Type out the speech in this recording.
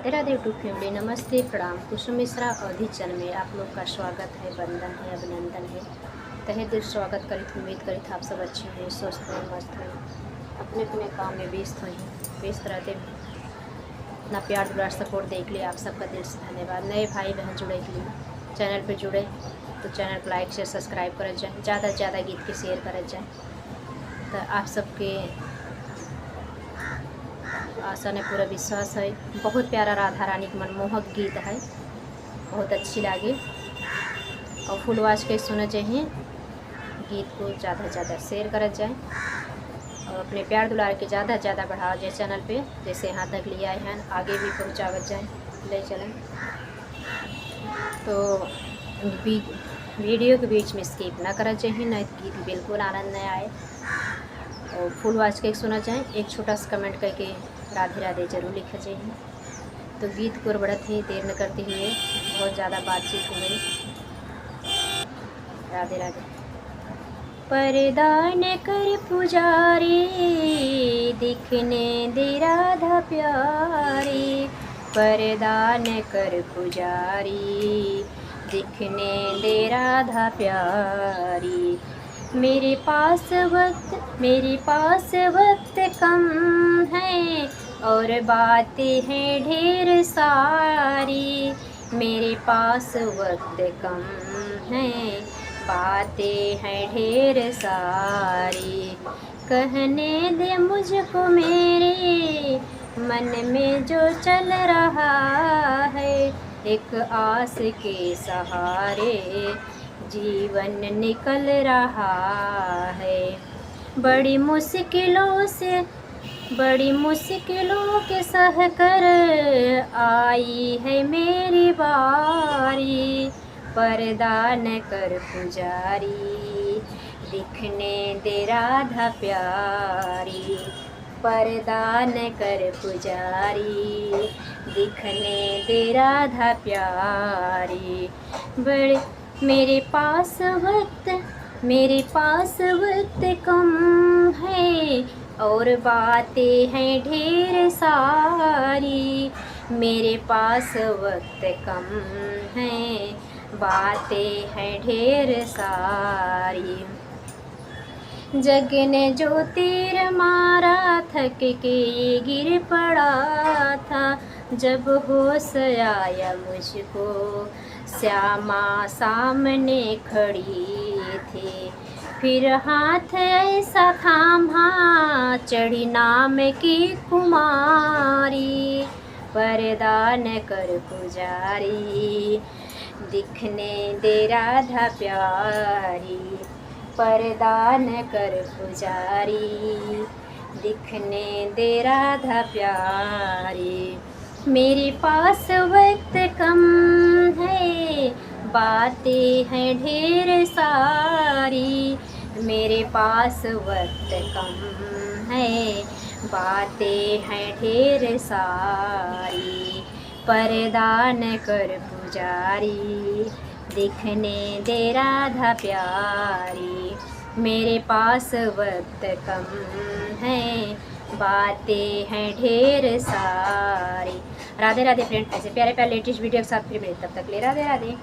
Radhe Radhe YouTube family, नमस्ते प्रणाम। कुसुम मिश्रा अवधि चैनल में आप लोग का स्वागत है, वंदन है, अभिनंदन है। तहे दिल स्वागत करित, उम्मीद करित आप सब अच्छे हैं, स्वस्थ हैं, मस्त हैं, अपने अपने काम में व्यस्त रहते अपना प्यार दुलार सपोर्ट देख लिए आप सबका दिल से धन्यवाद। नए भाई बहन जुड़े के लिए चैनल पर जुड़े तो चैनल को लाइक शेयर सब्सक्राइब कर जाए, ज़्यादा से ज़्यादा गीत के शेयर कर जाए। तो आप सबके आशा ने पूरा विश्वास है। बहुत प्यारा राधा रानी का मनमोहक गीत है, बहुत अच्छी लगे और फुल आवाज के सुने चाहिए। गीत को ज़्यादा से ज़्यादा शेयर करा जाए और अपने प्यार दुलार के ज़्यादा से ज़्यादा बढ़ाओ जाए। चैनल पे जैसे यहाँ तक ले आए हैं आगे भी पहुँचावत जाए, ले चलें। तो वीडियो के बीच में स्किप ना करा चाहिए, नहीं तो गीत बिल्कुल आनंद नहीं आए। और फुल आवाज के सुना जाए, एक छोटा सा कमेंट करके राधे राधे जरूर लिखा चाहिए। तो गीत को बढ़त ही देर न करते हुए बहुत ज़्यादा बातचीत हो गई। राधे राधे। पर्दा न कर पुजारी, दिखने दे राधा प्यारी। पर्दा न कर पुजारी, दिखने दे राधा प्यारी। मेरे पास वक्त कम है और बातें हैं ढेर सारी। मेरे पास वक्त कम है, बातें हैं ढेर सारी। कहने दे मुझको मेरे मन में जो चल रहा है, एक आस के सहारे जीवन निकल रहा है। बड़ी मुश्किलों के सह कर आई है मेरी बारी। पर्दा न कर पुजारी, दिखने दे राधा प्यारी। पर्दा न कर पुजारी, दिखने दे राधा प्यारी। मेरे पास वक्त कम है और बातें हैं ढेर सारी। मेरे पास वक्त कम है, बातें हैं ढेर सारी। जग ने जो तीर मारा, थक के गिर पड़ा था। जब होश आया मुझको, श्यामा सामने खड़ी थी। फिर हाथ ऐसा थामा, चढ़ी नाम की कुमारी। पर्दा न कर पुजारी, दिखने दे राधा प्यारी। पर्दा न कर पुजारी, दिखने दे राधा प्यारी। मेरे पास वक्त कम है, बातें हैं ढेर सारी। मेरे पास वक्त कम है, बातें हैं ढेर सारी। पर्दा न कर पुजारी, दिखने दे राधा प्यारी। मेरे पास वक्त कम है, बातें हैं ढेर सारी। राधे राधे फ्रेंड, ऐसे प्यारे प्यारे लेटेस्ट वीडियो के साथ फिर मिले, तब तक ले राधे राधे।